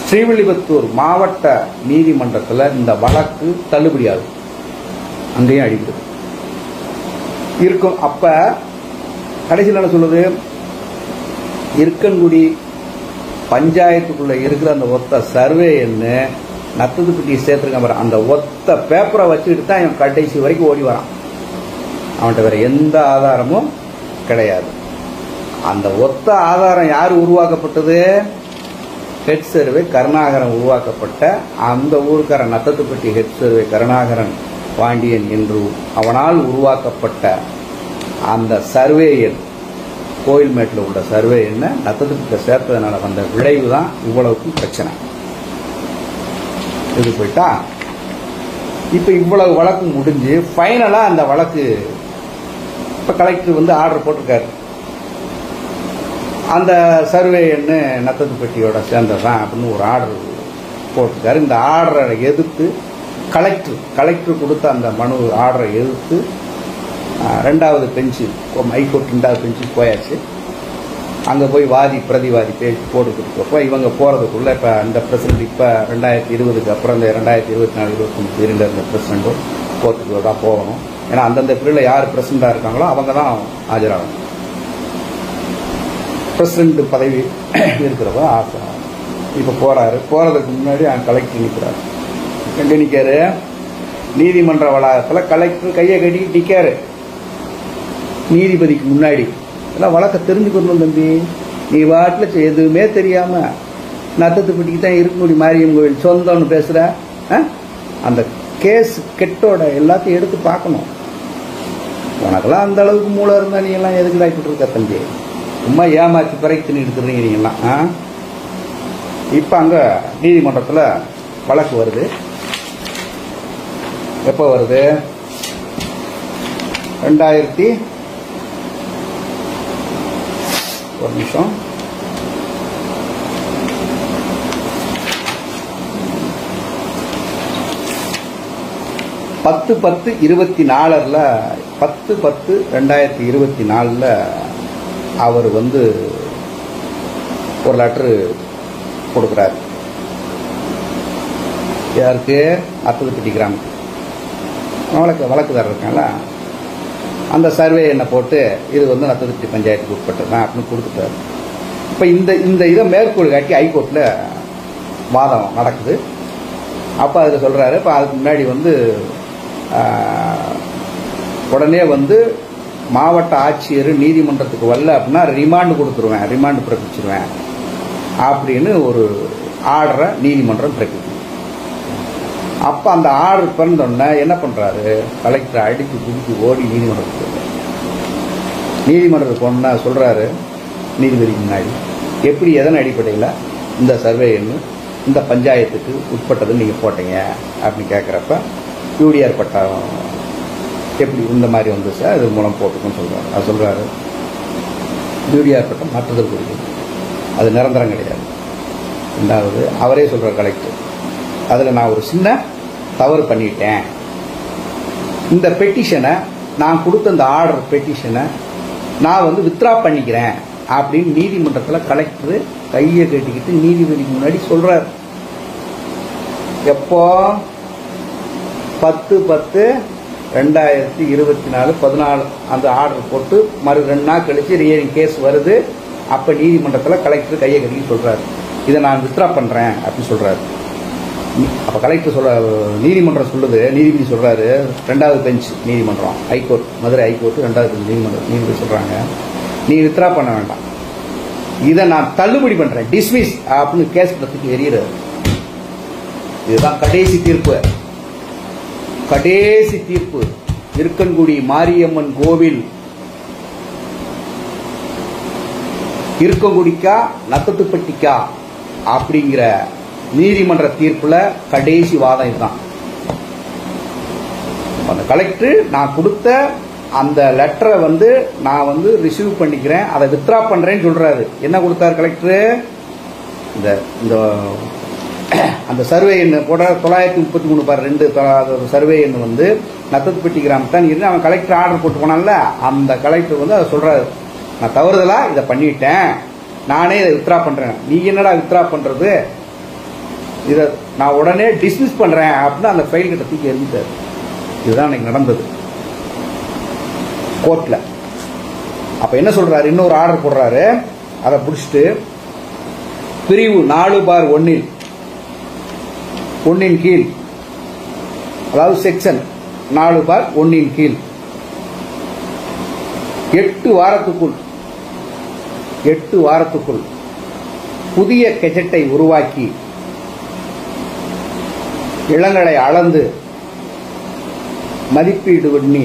Speaker 1: ஸ்ரீவில்லிபுத்தூர் மாவட்ட நீதிமன்றத்தில் இந்த வழக்கு தள்ளுபடியாகும். அங்கேயும் அடிக்கிறது இருக்கும். அப்ப கடைசியில் என்ன சொல்லுது, இருக்கன்குடி பஞ்சாயத்துக்குள்ள இருக்கிற அந்த ஒத்த சர்வே என்ன நத்தத்துப்பட்டி சேர்த்துருக்க அந்த ஒத்த பேப்பரை வச்சுக்கிட்டு தான் இவன் கடைசி வரைக்கும் ஓடி வரான். அவன்கிட்ட வேற எந்த ஆதாரமும் கிடையாது. அந்த ஒத்த ஆதாரம் யார் உருவாக்கப்பட்டது? ஹெட் சர்வே கருணாகரன் உருவாக்கப்பட்ட அந்த ஊருக்காரன் நத்தத்துப்பட்டி ஹெட் சர்வே கருணாகரன் பாண்டியன் என்று அவனால் உருவாக்கப்பட்ட அந்த சர்வே எண், கோயில்மேட்டில் உள்ள சர்வே என்ன நத்தத்துப்பட்ட சேர்த்ததுனால வந்த விளைவு தான் இவ்வளவுக்கும் பிரச்சனை. இது போயிட்டா இப்ப இவ்வளவு வழக்கு முடிஞ்சு ஃபைனலா அந்த வழக்கு இப்ப கலெக்டர் ஆர்டர் போட்டிருக்காரு. அந்த சர்வே என்ன நத்தத்துப்பட்டியோட சேர்ந்ததான் அப்படின்னு ஒரு ஆர்டர் போட்டிருக்காரு. இந்த ஆர்டரை எதிர்த்து கலெக்டர் கொடுத்த அந்த மனு ஆர்டரை எதிர்த்து ரெண்டாவது பெஞ்சு ஹைகோர்ட் ரெண்டாவது பெஞ்சு போயாச்சு. அங்கே போய் வாதி பிரதிவாதி பேசி போட்டுக்கிட்டு இவங்க போகிறதுக்குள்ள இப்போ இந்த பிரசிடண்ட் இப்போ 2020க்கு அப்புறம் இந்த 2024-25 பீரியடில் இருந்த பிரசிடண்ட்டும் கோர்ட்டுக்கு தான் போகணும். ஏன்னா அந்தந்த பீரியடில் யார் பிரசிடண்டாக இருக்காங்களோ அவங்க தான் ஆஜராகணும். பிரசிடண்ட் பதவி இருக்கிறவ ஆசை இப்போ போகிறாரு. போகிறதுக்கு முன்னாடி கலெக்டர் நிற்கிறாரு. எங்கே நிற்காரு? நீதிமன்ற வளாகத்தில் கலெக்டர் கையை கட்டிக்கிட்டு நிற்காரு நீதிபதிக்கு முன்னாடி. எல்லாம் வழக்க தெரிஞ்சுக்கணும் தம்பி, நீ வாட்டில் எதுவுமே தெரியாம நத்தத்துப்பட்டிக்கு தான் இருக்கக்கூடிய மாரியம் கோவில் சொந்தம்னு பேசுற. அந்த கேஸ் கெட்டோட எல்லாத்தையும் எடுத்து பார்க்கணும். உனக்கெல்லாம் அந்த அளவுக்கு மூளை இருந்தா நீ எல்லாம் எதுக்கு டாக்டர் இருக்க தம்பி? சும்மா ஏமாற்றி பிறகு தின்னு எடுத்துறீங்க நீங்கெல்லாம். இப்ப அங்க நீதிமன்றத்தில் வழக்கு வருது. எப்ப வருது? 2000 ஒரு நிமிஷம் 10/10/24 10/10/2024 அவர் ஒரு லெட்டர் கொடுக்கிறார். யாருக்கு? நத்தத்துப்பட்டி கிராமத்துக்கு வழக்குதாரர் இருக்காங்கள அந்த சர்வே என்ன போட்டு இது நத்தத்துப்பட்டி பஞ்சாயத்துக்கு உட்பட்டதான் அப்படின்னு கொடுத்துட்டாரு. இப்போ இந்த இதை மேற்கோள் காட்டி ஹைகோர்ட்டில் வாதம் நடக்குது. அப்போ அதில் சொல்கிறாரு, இப்போ அதுக்கு முன்னாடி உடனே மாவட்ட ஆட்சியர் நீதிமன்றத்துக்கு வரல அப்படின்னா ரிமாண்டு கொடுத்துருவேன், ரிமாண்டு பிறப்பிச்சிருவேன் அப்படின்னு ஒரு ஆர்டரை நீதிமன்றம் பிறப்பிக்கும். அப்போ அந்த ஆர்டர் பிறந்தோடனே என்ன பண்ணுறாரு? கலெக்டர் அடித்து குடிச்சு ஓடி நீதிமன்றத்துக்கு போனா சொல்கிறாரு நீதிபதிக்கு முன்னாடி, எப்படி எதன் அடிப்படையில் இந்த சர்வே இந்த பஞ்சாயத்துக்கு உட்பட்டதுன்னு நீங்கள் போட்டீங்க அப்படின்னு கேட்குறப்ப யூடிஆர் பட்டா எப்படி இந்த மாதிரி சார் இது மூலம் போட்டுக்குன்னு சொல்கிறாரு. அது சொல்கிறாரு யூடிஆர் பட்டம் மாற்றுதல் குறிக்கும், அது நிரந்தரம் கிடையாது. ரெண்டாவது அவரே சொல்கிறார் கலெக்டர், அதில் நான் ஒரு சின்ன தவறு பண்ணிட்டேன். இந்த பெட்டிஷனை நான் கொடுத்த இந்த ஆர்டர் பெட்டிஷனை நான் வித்ரா பண்ணிக்கிறேன் அப்படின்னு நீதிமன்றத்தில் கலெக்டர் கையை கட்டிக்கிட்டு நீதிபதிக்கு முன்னாடி சொல்றார். எப்போ? 10/10/2024 அந்த ஆர்டர் போட்டு மறு 2 நாள் கழிச்சு ரியரிங் கேஸ் வருது. அப்ப நீதிமன்றத்தில் கலெக்டர் கையை கட்டிக்கிட்டு சொல்றாரு, இதை நான் வித்ரா பண்றேன் அப்படின்னு சொல்றாரு. அப்ப கலெக்டர் நீதிமன்றம் சொல்லுது, நீதிபதி சொல்றாரு, 2வது பெஞ்ச் நீதிமன்றம் ஹைகோர்ட், மதுரை ஹைகோர்ட் 2வது பெஞ்ச் நீதிபதி சொல்றாங்க, நீ வித்ரா பண்ண வேண்டாம், இதை நான் தள்ளுபடி பண்றேன், டிஸ்மிஸ் அப்படின்னு கேஸ் படத்துக்கு எறிகிறார். இதுதான் கடைசி தீர்ப்பு. கடைசி தீர்ப்பு இருக்கன்குடி மாரியம்மன் கோவில் இருக்கன்குடிக்கா நத்தத்துப்பட்டிக்கா அப்படிங்கிற நீதிமன்ற தீர்ப்புல கடைசி வாதம் இதுதான். அந்த கலெக்டர் நான் கொடுத்த அந்த லெட்டரை நான் ரிசீவ் பண்ணிக்கிறேன், அதை வித்ரா பண்றேன்னு சொல்றாரு. என்ன கொடுத்தாரு கலெக்டர்? இந்த இந்த அந்த சர்வே எண் போட 933 பார் 2 சர்வே எண் வந்து நத்தத்துப்பட்டி கிராமத்தான் இருந்து அவன் கலெக்டர் ஆர்டர் போட்டு போனான்ல, அந்த கலெக்டர் வந்து அதை சொல்றாரு, நான் தவறுதலா இதை பண்ணிட்டேன், நானே இதை வித்ரா பண்றேன், நீ என்னடா வித்ரா பண்றது, இதை நான் உடனே டிஸ்மிஸ் பண்றேன் அப்படின்னு அந்த ஃபைல் கிட்ட தூக்கி எறிஞ்சிட்டாரு. இதுதான் எனக்கு நடந்தது கோர்ட்ல. அப்ப என்ன சொல்றாரு, இன்னொரு ஆர்டர் போடுறாரு, அதை பிடிச்சிட்டு பிரிவு 4/1 கீழ், அதாவது செக்ஷன் 4/1 கீழ் 8 வாரத்துக்குள் புதிய கெஜெட்டை உருவாக்கி இளங்களை அளந்து மதிப்பீடு பண்ணி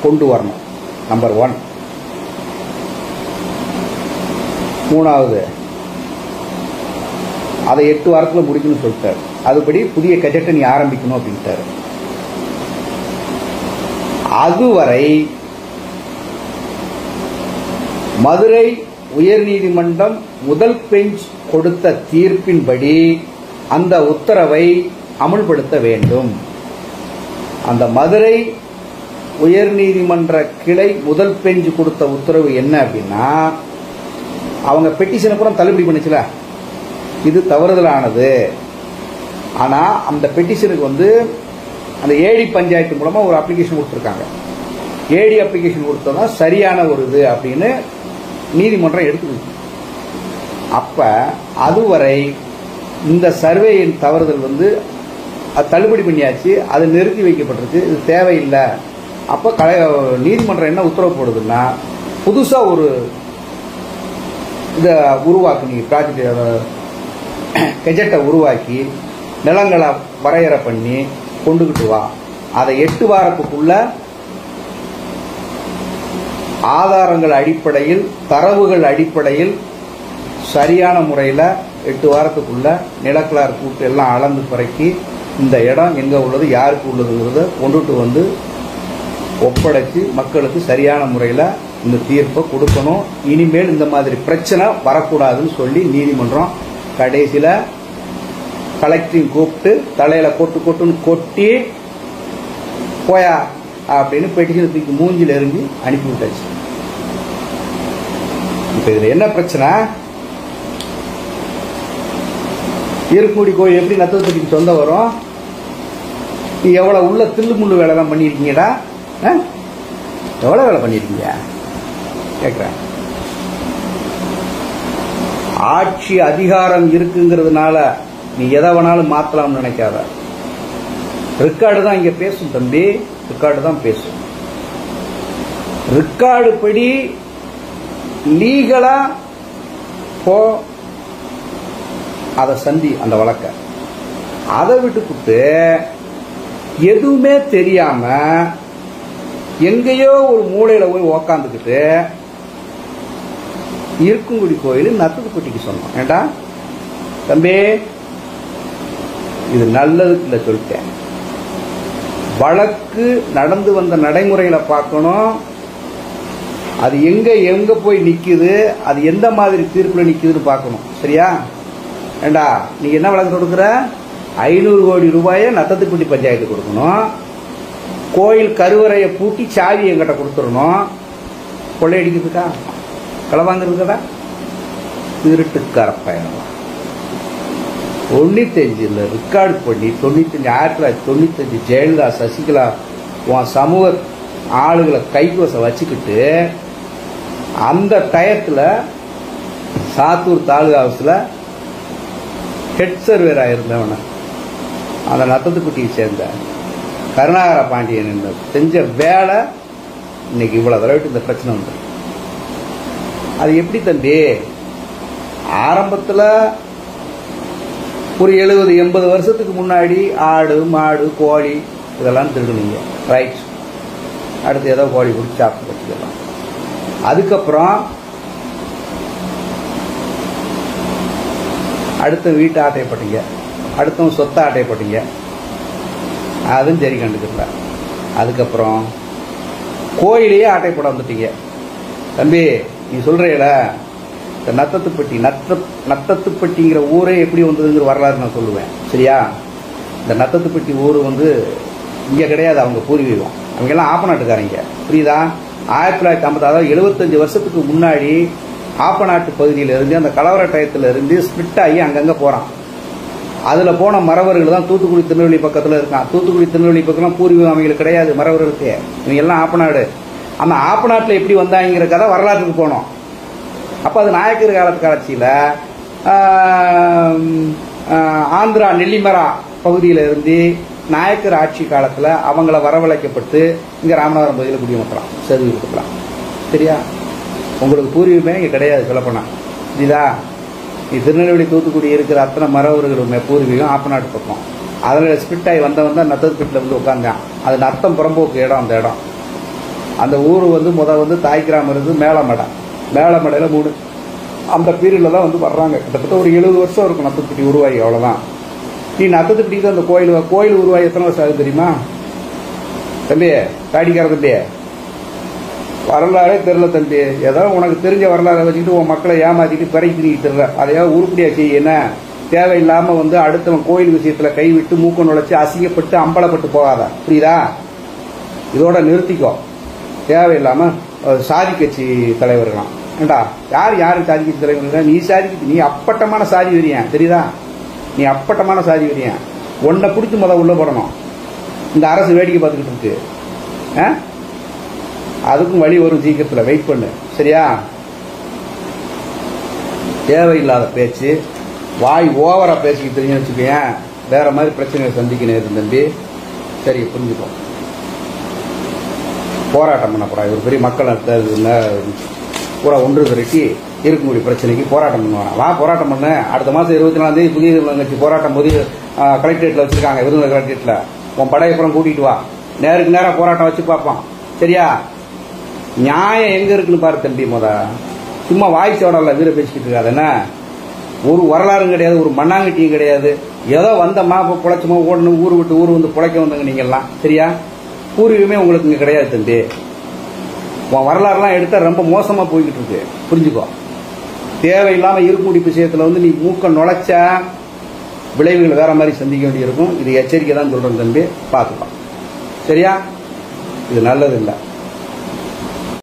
Speaker 1: கொண்டு வரணும். நம்பர் 1. 3வது, அதை 8 வாரத்தில் முடிக்கணும்னு சொல்லிட்டாரு. அதுபடி புதிய கெஜெட்டை நீ ஆரம்பிக்கணும் அப்படின்ட்டாரு. அதுவரை மதுரை உயர்நீதிமன்றம் முதல் பெஞ்ச் கொடுத்த தீர்ப்பின்படி அந்த உத்தரவை அமுல்படுத்த வேண்டும். அந்த மதுரை உயர்நீதிமன்ற கிளை முதல் பெஞ்ச் கொடுத்த உத்தரவு என்ன அப்படின்னா, அவங்க பெட்டிஷனை கூட தள்ளுபடி பண்ணிச்சுல, இது தவறுதலானது. ஆனா அந்த பெட்டிஷனுக்கு வந்து அந்த ஏடி பஞ்சாயத்து மூலமா ஒரு அப்ளிகேஷன் கொடுத்துருக்காங்க. ஏடி அப்ளிகேஷன் கொடுத்ததான் சரியான ஒரு இது அப்படின்னு நீதிமன்றம் எடுத்துக்கிச்சு. அப்ப அதுவரை இந்த சர்வேயின் தவறுதல் வந்து அது தள்ளுபடி பண்ணியாச்சு, அது நிறுத்தி வைக்கப்பட்டிருக்கு, இது தேவையில்லை. அப்ப நீதிமன்றம் என்ன உத்தரவு போடுதுன்னா, புதுசா ஒரு இதை உருவாக்கி, நீ ப்ராஜெக்ட் கெஜெட்டை உருவாக்கி நிலங்களை வரையறை பண்ணி கொண்டுகிட்டு வா. அதை 8 வாரத்துக்குள்ள ஆதாரங்கள் அடிப்படையில், தரவுகள் அடிப்படையில் சரியான முறையில் 8 வாரத்துக்குள்ள நிலக்கலார் கூட்டு எல்லாம் அளந்து பறக்கி இந்த இடம் எங்க உள்ளது, யாருக்கு உள்ளதுங்கிறத கொண்டுட்டு வந்து ஒப்படைச்சு மக்களுக்கு சரியான முறையில் இந்த தீர்ப்பை கொடுக்கணும். இனிமேல் இந்த மாதிரி பிரச்சனை வரக்கூடாதுன்னு சொல்லி நீதிமன்றம் கடைசியில் கலெக்டரையும் கூப்பிட்டு தலையில கொட்டுன்னு கொட்டி போயா அப்படின்னு பெட்டிஷன் தூக்கி மூஞ்சில் எறிஞ்சி அனுப்பி விட்டாச்சு. இப்ப இதுல என்ன பிரச்சனை, இருக்கூடி கோயில் எப்படி நத்தத்துக்கு சொந்தம் வரும்? நீ எவ்வளவு உள்ள தில்லு முள்ளு வேலை எல்லாம் பண்ணிருக்கீங்கடா, எவ்வளவு வேலை பண்ணிருக்கீங்க கேக்குறேன். ஆட்சி அதிகாரம் இருக்குங்கிறதுனால நீ எதை வேணாலும் மாத்தலாம்னு நினைக்காத. ரெக்கார்டு தான் இங்க பேசும் தம்பி, ரெக்கார்டு தான் பேசும். ரெக்கார்டு படி லீகலா போ, அதை சந்தி அந்த வழக்க. அதை விட்டுக்கிட்டு எதுவுமே தெரியாம எங்கேயோ ஒரு மூலையில போய் உக்காந்துக்கிட்டு இருக்குங்குடி கோயில் நத்தத்துப்பட்டிக்கு சொன்னோம். ஏண்டா தம்பி, இது நல்லதுக்கு இல்லை சொல்லிட்டேன். வழக்கு நடந்து வந்த நடைமுறைகளை பார்க்கணும். அது எங்க போய் நிக்குது, அது எந்த மாதிரி தீர்ப்புல நிக்குதுன்னு பார்க்கணும். சரியா? ஏண்டா நீங்க என்ன வழக்கு கொடுக்குற, 500 கோடி ரூபாயை நத்தத்துப்பட்டி பஞ்சாயத்து கொடுக்கணும், கோயில் கருவறையை பூட்டி சாவி எங்கிட்ட கொடுத்துடணும். கொள்ளையடிக்கிறதுக்கா, களவாங்கிறதுக்கா? திருட்டுக்கார பயணம். 95 ரெக்கார்டு பண்ணி 1995 ஜெயலலிதா சசிகலா உன் சமூக ஆளுகளை கைவசம் வச்சுக்கிட்டு அந்த டயத்துல சாத்தூர் தாலுகா ஹவுஸ்ல ஹெட் சர்வேரா இருந்தவன அந்த நத்தத்துக்குட்டியை சேர்ந்த கருணாகர பாண்டியன் செஞ்ச வேலை இன்னைக்கு இவ்வளவு தடவை இந்த பிரச்சனை உண்டு. அது எப்படி தம்பி, ஆரம்பத்தில் ஒரு 70-80 வருஷத்துக்கு முன்னாடி ஆடு மாடு கோழி இதெல்லாம் திருடுனீங்க, ரைட். அடுத்து ஏதோ கோழி குடிச்சு சாப்பிட்டு வச்சுக்கலாம். அதுக்கப்புறம் அடுத்த வீட்டு ஆட்டைப்பட்டீங்க, அடுத்தவங்க சொத்தை ஆட்டைப்பட்டீங்க, அதுவும் சரி கண்டுக்கல. அதுக்கப்புறம் கோயிலையே ஆட்டைப்பட வந்துட்டீங்க. தம்பி நீ சொல்றீல இந்த நத்தத்துப்பட்டிங்கிற ஊரே எப்படி வந்ததுங்கிற வரலாறு நான் சொல்லுவேன். சரியா? இந்த நத்தத்துப்பட்டி ஊர் வந்து இங்கே கிடையாது, அவங்க பூர்வீகம். அவங்க எல்லாம் ஆப்பநாட்டுக்காரங்க. புரியுதா? 1950, அதாவது 75 வருஷத்துக்கு முன்னாடி ஆப்பநாட்டு பகுதியிலிருந்து அந்த கலவர டயத்துல இருந்து ஸ்பிளிட் ஆகி அங்கங்கே போகிறான். அதில் போன மறவர்கள் தான் தூத்துக்குடி திருநெல்வேலி பக்கத்தில் இருக்கான். தூத்துக்குடி திருநெல்வேலி பக்கம்லாம் பூர்வீகம் அவங்களுக்கு கிடையாது, மறவர்களுக்கு. இவங்க எல்லாம் ஆப்பநாடு. அந்த ஆப்பநாட்டில் எப்படி வந்தாங்கிற கதை வரலாற்றுக்கு போனோம். அப்போ அது நாயக்கர் காலத்து ஆட்சியில் ஆந்திரா நெல்லிமரா பகுதியிலிருந்து நாயக்கர் ஆட்சி காலத்தில் அவங்கள வரவழைக்கப்பட்டு இங்கே ராமநாதபுரம் பகுதியில் குடியமர்த்தலாம், செதுவி கொடுக்கலாம். சரியா? உங்களுக்கு பூர்வீகமே இங்கே கிடையாது சொல்லப்போனால். புரியுதா? நீ திருநெல்வேலி தூத்துக்குடி இருக்கிற அத்தனை மரவர்களுமே பூர்வீகம் ஆப்பநாட்டு பக்கம். அதில் ஸ்பிட் ஆகி வந்தவன் தான் நத்தத்துப்பட்டில் வந்து உட்காந்தான். அது நத்தம் புறம்போக்கு இடம். அந்த இடம், அந்த ஊர் வந்து வந்து தாய் கிராமம் இருந்து மேலமடையில் 3 அந்த பீரியடில் தான் வந்து வர்றாங்க. கிட்டத்தட்ட ஒரு 70 வருஷம் இருக்கும் நத்தத்துப்பட்டி உருவாகி. அவ்வளோதான். நீ நத்தத்துப்பட்டிக்கு அந்த கோயில் உருவாகி எத்தனை வருஷம் ஆகுது தெரியுமா தம்பி? தாடிக்கார தம்பி, வரலாறே தெரியல தம்பி. ஏதோ உனக்கு தெரிஞ்ச வரலாறை வச்சுக்கிட்டு உன் மக்களை ஏமாத்திட்டு பிறகு தெரியல. அதையாவது உருப்படியா செய்ய. என்ன தேவையில்லாமல் வந்து அடுத்தவன் கோயில் விஷயத்தில் கைவிட்டு மூக்க நுழைச்சி அசிங்கப்பட்டு அம்பலப்பட்டு போகாத. புரியுதா? இதோட நிறுத்திக்கோ. தேவையில்லாமல் சாதி கட்சி தலைவர்களாம். ஏண்டா யாரு சாதி கட்சி தலைவர்? நீ அப்பட்டமான சாதி வெறியன். தெரியுதா? நீ அப்பட்டமான சாதி வெறியன். ஒன்றை பிடிச்சி உள்ள போடணும். இந்த அரசு வேடிக்கை பார்த்துக்கிட்டு இருக்கு. அதுக்கும் வழி வரும் சீக்கிரத்தில். வெயிட் பண்ணு. சரியா? தேவையில்லாத பேச்சு, வாய் ஓவரா பேசிக்கிட்டு தெரிஞ்சு வச்சுக்கேன், வேற மாதிரி பிரச்சனைகளை சந்திக்க நேரம் தம்பி. சரி, புரிஞ்சுக்கோ. போராட்டம் பண்ண போறா. ஒரு பெரிய மக்கள் பூரா ஒன்று திரட்டி இருக்கக்கூடிய பிரச்சனைக்கு போராட்டம் பண்ணுவாங்க. வா போராட்டம் பண்ண. அடுத்த மாதம் 24ஆம் தேதி புதிய கட்சி போராட்டம் போது கலெக்டரேட்டில் வச்சிருக்காங்க, விருதுநகர் கலெக்டரேட்டில். உன் படையப்புறம் கூட்டிட்டு வா, நேருக்கு நேரம் போராட்டம் வச்சு பார்ப்போம். சரியா? நியாயம் எங்க இருக்குன்னு பாரு தம்பி. சும்மா வாய்ச்சோடல வீர பேசிக்கிட்டு இருக்காது. என்ன ஒரு வரலாறும் கிடையாது, ஒரு மண்ணாங்கட்டியும் கிடையாது. ஏதோ வந்தம்மா பொழைச்சமா ஓடணும், ஊர் விட்டு ஊர் வந்து பிழைக்க வந்தவங்க நீங்க எல்லாம். சரியா? பூர்வீகமே உங்களுக்கு இங்க கிடையாது தம்பி. உன் வரலாறுலாம் எடுத்தா ரொம்ப மோசமா போய்கிட்டு இருக்கு. புரிஞ்சுக்கோ. தேவையில்லாம இருக்குமுடி விஷயத்துல வந்து நீ மூக்க நுழைச்சா விளைவுகள் வேற மாதிரி சந்திக்க வேண்டியிருக்கும். இது எச்சரிக்கை தான் சொல்றேன் தம்பி, பார்த்துக்கலாம். சரியா? இது நல்லது இல்லை.